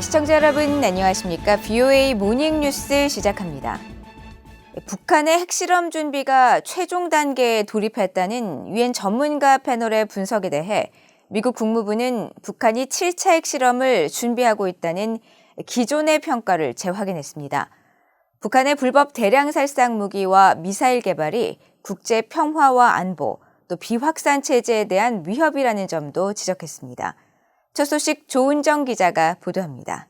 시청자 여러분 안녕하십니까? VOA 모닝뉴스 시작합니다. 북한의 핵실험 준비가 최종 단계에 돌입했다는 유엔 전문가 패널의 분석에 대해 미국 국무부는 북한이 7차 핵실험을 준비하고 있다는 기존의 평가를 재확인했습니다. 북한의 불법 대량 살상 무기와 미사일 개발이 국제 평화와 안보, 또 비확산 체제에 대한 위협이라는 점도 지적했습니다. 첫 소식 조은정 기자가 보도합니다.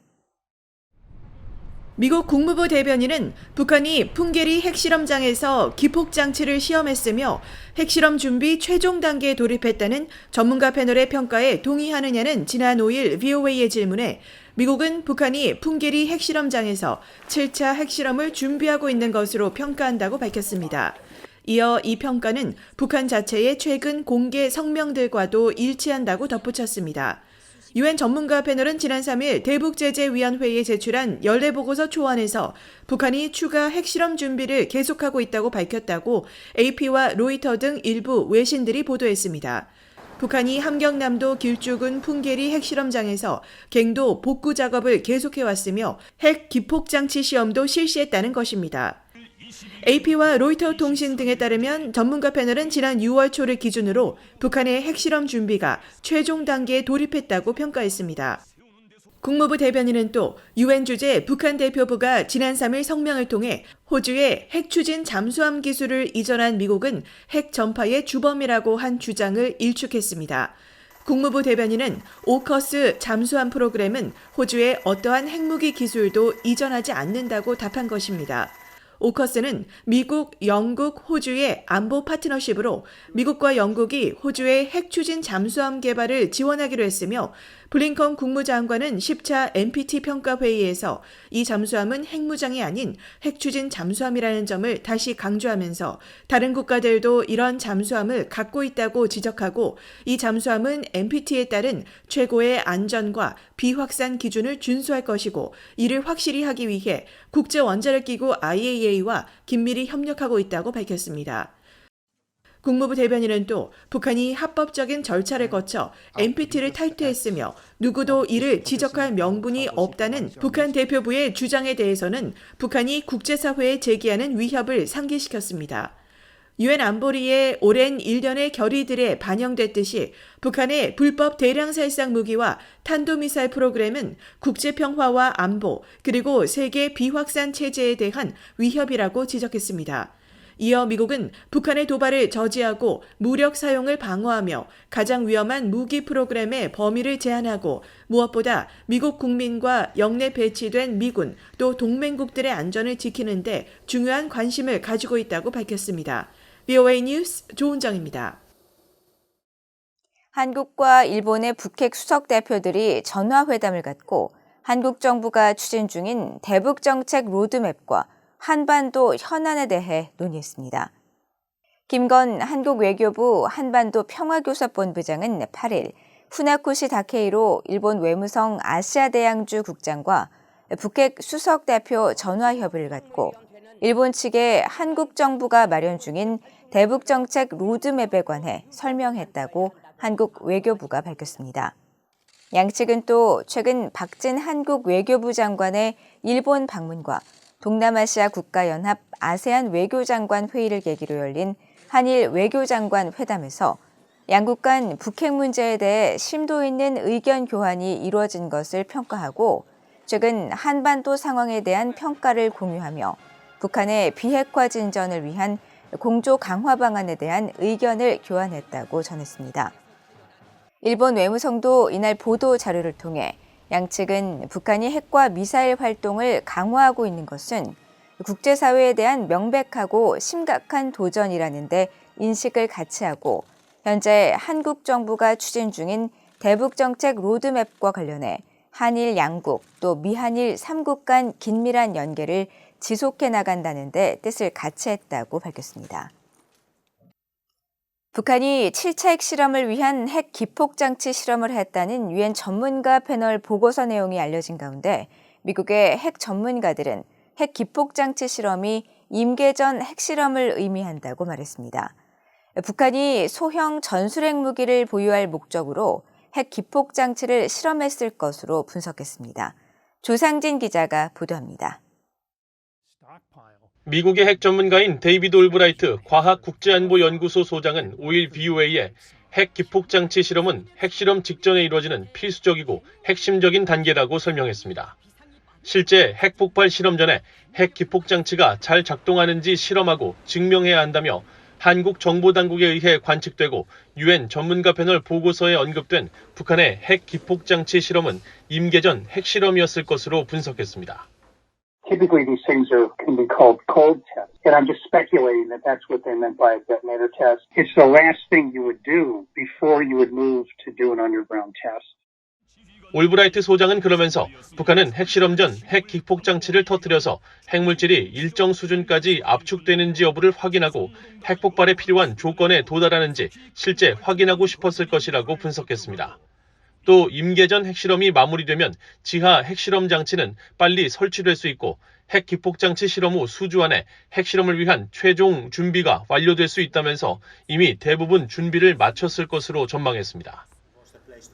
미국 국무부 대변인은 북한이 풍계리 핵실험장에서 기폭장치를 시험했으며 핵실험 준비 최종 단계에 돌입했다는 전문가 패널의 평가에 동의하느냐는 지난 5일 VOA의 질문에 미국은 북한이 풍계리 핵실험장에서 7차 핵실험을 준비하고 있는 것으로 평가한다고 밝혔습니다. 이어 이 평가는 북한 자체의 최근 공개 성명들과도 일치한다고 덧붙였습니다. 유엔 전문가 패널은 지난 3일 대북제재위원회에 제출한 연례보고서 초안에서 북한이 추가 핵실험 준비를 계속하고 있다고 밝혔다고 AP와 로이터 등 일부 외신들이 보도했습니다. 북한이 함경남도 길쭉은 풍계리 핵실험장에서 갱도 복구 작업을 계속해왔으며 핵 기폭장치 시험도 실시했다는 것입니다. AP와 로이터 통신 등에 따르면 전문가 패널은 지난 6월 초를 기준으로 북한의 핵실험 준비가 최종 단계에 돌입했다고 평가했습니다. 국무부 대변인은 또 유엔 주재 북한 대표부가 지난 3일 성명을 통해 호주에 핵 추진 잠수함 기술을 이전한 미국은 핵 전파의 주범이라고 한 주장을 일축했습니다. 국무부 대변인은 오커스 잠수함 프로그램은 호주에 어떠한 핵무기 기술도 이전하지 않는다고 답한 것입니다. 오커스는 미국, 영국, 호주의 안보 파트너십으로 미국과 영국이 호주의 핵 추진 잠수함 개발을 지원하기로 했으며 블링컨 국무장관은 10차 NPT 평가 회의에서 이 잠수함은 핵무장이 아닌 핵 추진 잠수함이라는 점을 다시 강조하면서 다른 국가들도 이런 잠수함을 갖고 있다고 지적하고 이 잠수함은 NPT에 따른 최고의 안전과 비확산 기준을 준수할 것이고 이를 확실히 하기 위해 국제원자력기구 IAEA와 긴밀히 협력하고 있다고 밝혔습니다. 국무부 대변인은 또 북한이 합법적인 절차를 거쳐 NPT를 탈퇴했으며 누구도 이를 지적할 명분이 없다는 북한 대표부의 주장에 대해서는 북한이 국제사회에 제기하는 위협을 상기시켰습니다. 유엔 안보리의 오랜 일련의 결의들에 반영됐듯이 북한의 불법 대량 살상 무기와 탄도미사일 프로그램은 국제평화와 안보 그리고 세계 비확산 체제에 대한 위협이라고 지적했습니다. 이어 미국은 북한의 도발을 저지하고 무력 사용을 방어하며 가장 위험한 무기 프로그램의 범위를 제한하고 무엇보다 미국 국민과 영내 배치된 미군 또 동맹국들의 안전을 지키는 데 중요한 관심을 가지고 있다고 밝혔습니다. VOA 뉴스 조은정입니다. 한국과 일본의 북핵 수석 대표들이 전화회담을 갖고 한국 정부가 추진 중인 대북정책 로드맵과 한반도 현안에 대해 논의했습니다. 김건 한국 외교부 한반도 평화교섭본부장은 8일 후나코시 다케이로 일본 외무성 아시아대양주 국장과 북핵 수석 대표 전화협의를 갖고 일본 측에 한국 정부가 마련 중인 대북정책 로드맵에 관해 설명했다고 한국 외교부가 밝혔습니다. 양측은 또 최근 박진 한국 외교부 장관의 일본 방문과 동남아시아 국가연합 아세안 외교장관 회의를 계기로 열린 한일 외교장관 회담에서 양국 간 북핵 문제에 대해 심도 있는 의견 교환이 이루어진 것을 평가하고 최근 한반도 상황에 대한 평가를 공유하며 북한의 비핵화 진전을 위한 공조 강화 방안에 대한 의견을 교환했다고 전했습니다. 일본 외무성도 이날 보도 자료를 통해 양측은 북한이 핵과 미사일 활동을 강화하고 있는 것은 국제사회에 대한 명백하고 심각한 도전이라는 데 인식을 같이 하고 현재 한국 정부가 추진 중인 대북정책 로드맵과 관련해 한일 양국 또 미한일 3국 간 긴밀한 연계를 지속해 나간다는 데 뜻을 같이 했다고 밝혔습니다. 북한이 7차 핵실험을 위한 핵 기폭장치 실험을 했다는 유엔 전문가 패널 보고서 내용이 알려진 가운데 미국의 핵 전문가들은 핵 기폭장치 실험이 임계 전 핵실험을 의미한다고 말했습니다. 북한이 소형 전술핵 무기를 보유할 목적으로 핵 기폭장치를 실험했을 것으로 분석했습니다. 조상진 기자가 보도합니다. 미국의 핵 전문가인 데이비드 올브라이트 과학국제안보연구소 소장은 5일 BOA에 핵 기폭장치 실험은 핵실험 직전에 이루어지는 필수적이고 핵심적인 단계라고 설명했습니다. 실제 핵폭발 실험 전에 핵 기폭장치가 잘 작동하는지 실험하고 증명해야 한다며 한국 정보당국에 의해 관측되고 UN 전문가 패널 보고서에 언급된 북한의 핵 기폭장치 실험은 임계전 핵실험이었을 것으로 분석했습니다. Typically, these things can be called cold tests, and I'm just speculating that that's what they meant by a detonator test. It's the last thing you would do before you would move to do an underground test. 올브라이트 소장은 그러면서 북한은 핵실험 전 핵 기폭장치를 터뜨려서 핵물질이 일정 수준까지 압축되는지 여부를 확인하고 핵폭발에 필요한 조건에 도달하는지 실제 확인하고 싶었을 것이라고 분석했습니다. 또 임계전 핵실험이 마무리되면 지하 핵실험 장치는 빨리 설치될 수 있고 핵 기폭장치 실험 후 수주 안에 핵실험을 위한 최종 준비가 완료될 수 있다면서 이미 대부분 준비를 마쳤을 것으로 전망했습니다.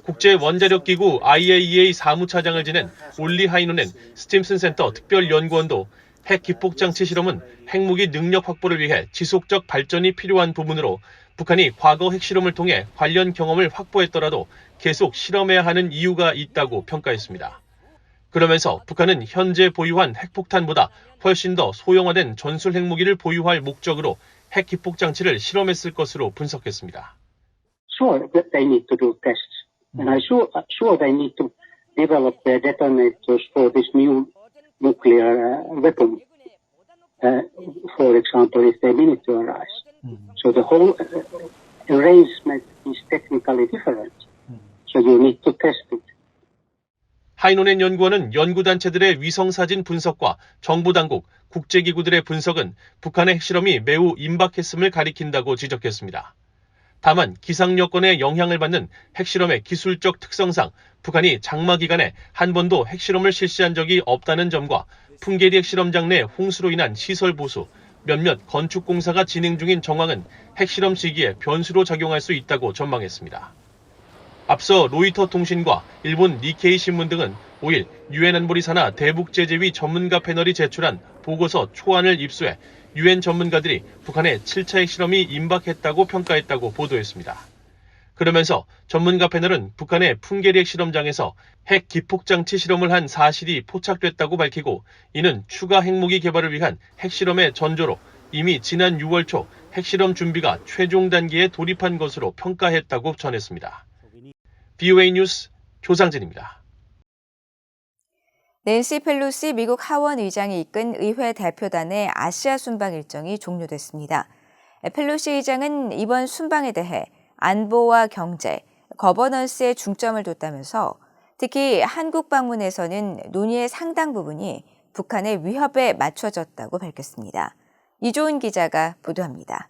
국제원자력기구 IAEA 사무차장을 지낸 올리 하이노넨 스팀슨 센터 특별연구원도 핵 기폭장치 실험은 핵무기 능력 확보를 위해 지속적 발전이 필요한 부분으로 북한이 과거 핵실험을 통해 관련 경험을 확보했더라도 계속 실험해야 하는 이유가 있다고 평가했습니다. 그러면서 북한은 현재 보유한 핵폭탄보다 훨씬 더 소형화된 전술 핵무기를 보유할 목적으로 핵 기폭장치를 실험했을 것으로 분석했습니다. Sure, that they need to do tests, and I'm sure they need to develop their detonators for this new nuclear weapon. For example, if they miniaturize. So the whole arrangement is technically different. So you need to test it. 하이노넨 연구원은 연구단체들의 위성사진 분석과 정보당국, 국제기구들의 분석은 북한의 핵실험이 매우 임박했음을 가리킨다고 지적했습니다. 다만 기상 여건에 영향을 받는 핵실험의 기술적 특성상 북한이 장마 기간에 한 번도 핵실험을 실시한 적이 없다는 점과 풍계리 핵실험장 내 홍수로 인한 시설 보수, 몇몇 건축 공사가 진행 중인 정황은 핵실험 시기에 변수로 작용할 수 있다고 전망했습니다. 앞서 로이터 통신과 일본 니케이 신문 등은 5일 유엔 안보리 산하 대북제재위 전문가 패널이 제출한 보고서 초안을 입수해 유엔 전문가들이 북한의 7차 핵실험이 임박했다고 평가했다고 보도했습니다. 그러면서 전문가 패널은 북한의 풍계리 핵실험장에서 핵 기폭장치 실험을 한 사실이 포착됐다고 밝히고 이는 추가 핵무기 개발을 위한 핵실험의 전조로 이미 지난 6월 초 핵실험 준비가 최종 단계에 돌입한 것으로 평가했다고 전했습니다. BOA 뉴스 조상진입니다. 낸시 펠로시 미국 하원 의장이 이끈 의회 대표단의 아시아 순방 일정이 종료됐습니다. 펠로시 의장은 이번 순방에 대해 안보와 경제, 거버넌스에 중점을 뒀다면서 특히 한국 방문에서는 논의의 상당 부분이 북한의 위협에 맞춰졌다고 밝혔습니다. 이조은 기자가 보도합니다.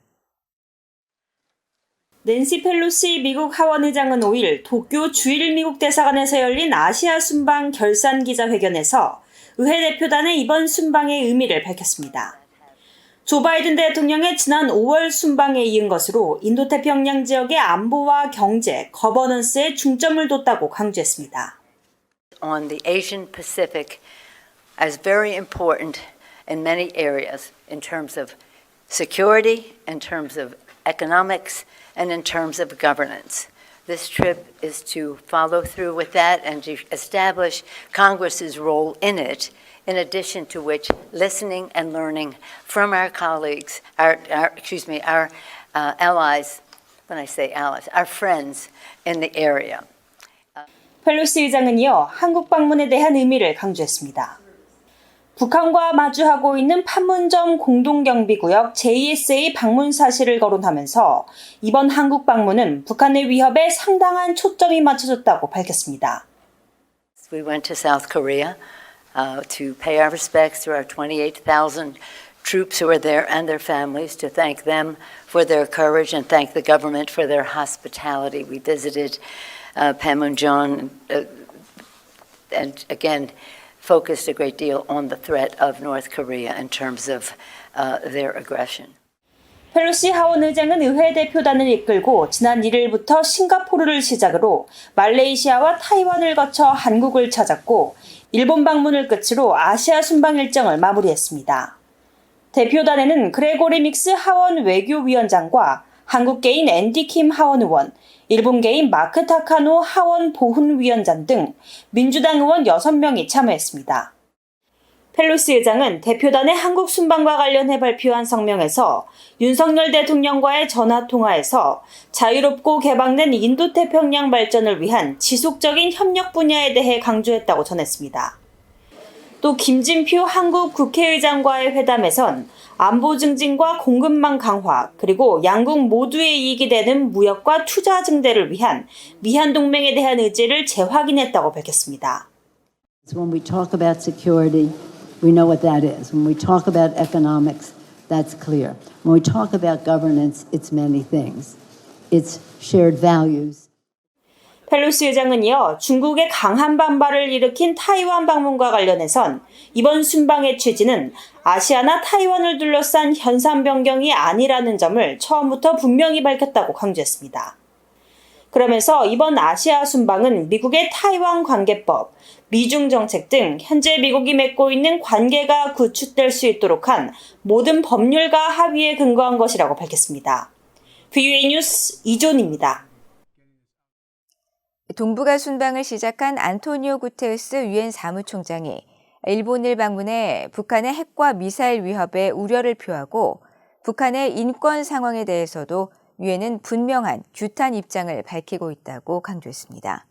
낸시 펠로시 미국 하원의장은 5일 도쿄 주일 미국 대사관에서 열린 아시아 순방 결산 기자회견에서 의회 대표단의 이번 순방의 의미를 밝혔습니다. 조 바이든 대통령의 지난 5월 순방에 이은 것으로 인도태평양 지역의 안보와 경제, 거버넌스에 중점을 뒀다고 강조했습니다. On the Asian Pacific as very important in many areas in terms of security, in terms of economics, and in terms of governance. This trip is to follow through with that and to establish Congress's role in it, in addition to which listening and learning from our colleagues, our allies, when I say allies, our friends in the area. 펠로시 의장은 이어 한국 방문에 대한 의미를 강조했습니다. 북한과 마주하고 있는 판문점 공동경비구역 JSA 방문 사실을 거론하면서 이번 한국 방문은 북한의 위협에 상당한 초점이 맞춰졌다고 밝혔습니다. We went to South Korea to pay our respects to our 28,000 troops who are there and their families, to thank them for their courage and thank the government for their hospitality. We visited Panmunjom and again focused a great deal on the threat of North Korea in terms of their aggression. 펠로시 하원 의장은 의회 대표단을 이끌고 지난 1일부터 싱가포르를 시작으로 말레이시아와 타이완을 거쳐 한국을 찾았고 일본 방문을 끝으로 아시아 순방 일정을 마무리했습니다. 대표단에는 그레고리 믹스 하원 외교위원장과 한국계인 앤디 킴 하원 의원, 일본계인 마크 타카노 하원 보훈위원장 등 민주당 의원 6명이 참여했습니다. 펠로시 의장은 대표단의 한국 순방과 관련해 발표한 성명에서 윤석열 대통령과의 전화통화에서 자유롭고 개방된 인도태평양 발전을 위한 지속적인 협력 분야에 대해 강조했다고 전했습니다. 또 김진표 한국 국회의장과의 회담에선 안보 증진과 공급망 강화, 그리고 양국 모두의 이익이 되는 무역과 투자 증대를 위한 미한 동맹에 대한 의지를 재확인했다고 밝혔습니다. When we talk about security, we know what that is. When we talk about economics, that's clear. When we talk about governance, it's many things. It's shared values. 펠로시 의장은 이어 중국의 강한 반발을 일으킨 타이완 방문과 관련해선 이번 순방의 취지는 아시아나 타이완을 둘러싼 현상 변경이 아니라는 점을 처음부터 분명히 밝혔다고 강조했습니다. 그러면서 이번 아시아 순방은 미국의 타이완 관계법, 미중 정책 등 현재 미국이 맺고 있는 관계가 구축될 수 있도록 한 모든 법률과 합의에 근거한 것이라고 밝혔습니다. VOA 뉴스 이존입니다. 동북아 순방을 시작한 안토니오 구테르스 유엔 사무총장이 일본을 방문해 북한의 핵과 미사일 위협에 우려를 표하고 북한의 인권 상황에 대해서도 유엔은 분명한 규탄 입장을 밝히고 있다고 강조했습니다.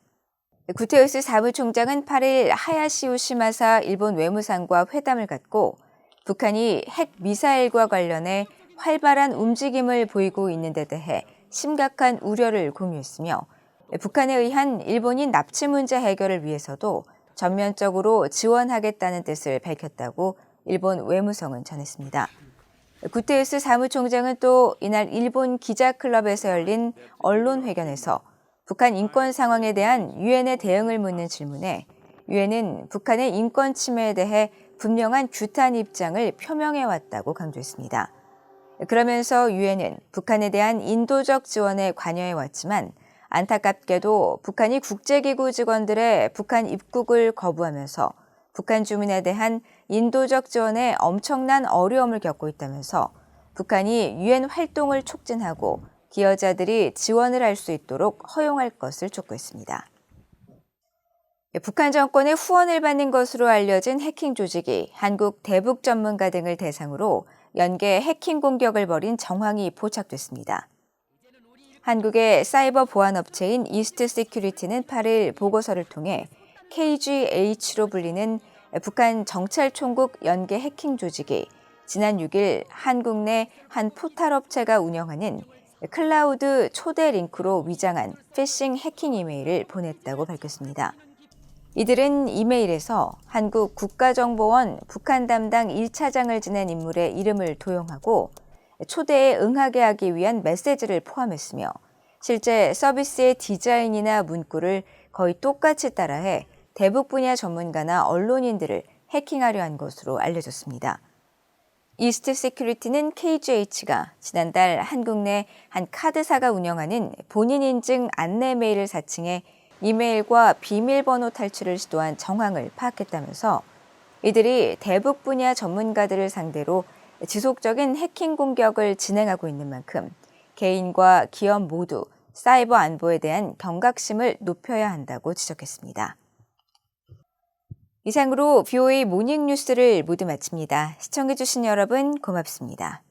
구테르스 사무총장은 8일 하야시오 시마사 일본 외무상과 회담을 갖고 북한이 핵 미사일과 관련해 활발한 움직임을 보이고 있는 데 대해 심각한 우려를 공유했으며 북한에 의한 일본인 납치 문제 해결을 위해서도 전면적으로 지원하겠다는 뜻을 밝혔다고 일본 외무성은 전했습니다. 구테르스 사무총장은 또 이날 일본 기자클럽에서 열린 언론회견에서 북한 인권 상황에 대한 유엔의 대응을 묻는 질문에 유엔은 북한의 인권 침해에 대해 분명한 규탄 입장을 표명해왔다고 강조했습니다. 그러면서 유엔은 북한에 대한 인도적 지원에 관여해왔지만 안타깝게도 북한이 국제기구 직원들의 북한 입국을 거부하면서 북한 주민에 대한 인도적 지원에 엄청난 어려움을 겪고 있다면서 북한이 유엔 활동을 촉진하고 기여자들이 지원을 할 수 있도록 허용할 것을 촉구했습니다. 북한 정권의 후원을 받는 것으로 알려진 해킹 조직이 한국 대북 전문가 등을 대상으로 연계 해킹 공격을 벌인 정황이 포착됐습니다. 한국의 사이버 보안 업체인 이스트 시큐리티는 8일 보고서를 통해 KGH로 불리는 북한 정찰총국 연계 해킹 조직이 지난 6일 한국 내 한 포탈 업체가 운영하는 클라우드 초대 링크로 위장한 피싱 해킹 이메일을 보냈다고 밝혔습니다. 이들은 이메일에서 한국 국가정보원 북한 담당 1차장을 지낸 인물의 이름을 도용하고 초대에 응하게 하기 위한 메시지를 포함했으며 실제 서비스의 디자인이나 문구를 거의 똑같이 따라해 대북 분야 전문가나 언론인들을 해킹하려 한 것으로 알려졌습니다. 이스트 시큐리티는 KGH가 지난달 한국 내 한 카드사가 운영하는 본인 인증 안내 메일을 사칭해 이메일과 비밀번호 탈취를 시도한 정황을 파악했다면서 이들이 대북 분야 전문가들을 상대로 지속적인 해킹 공격을 진행하고 있는 만큼 개인과 기업 모두 사이버 안보에 대한 경각심을 높여야 한다고 지적했습니다. 이상으로 VOA 모닝 뉴스를 모두 마칩니다. 시청해주신 여러분 고맙습니다.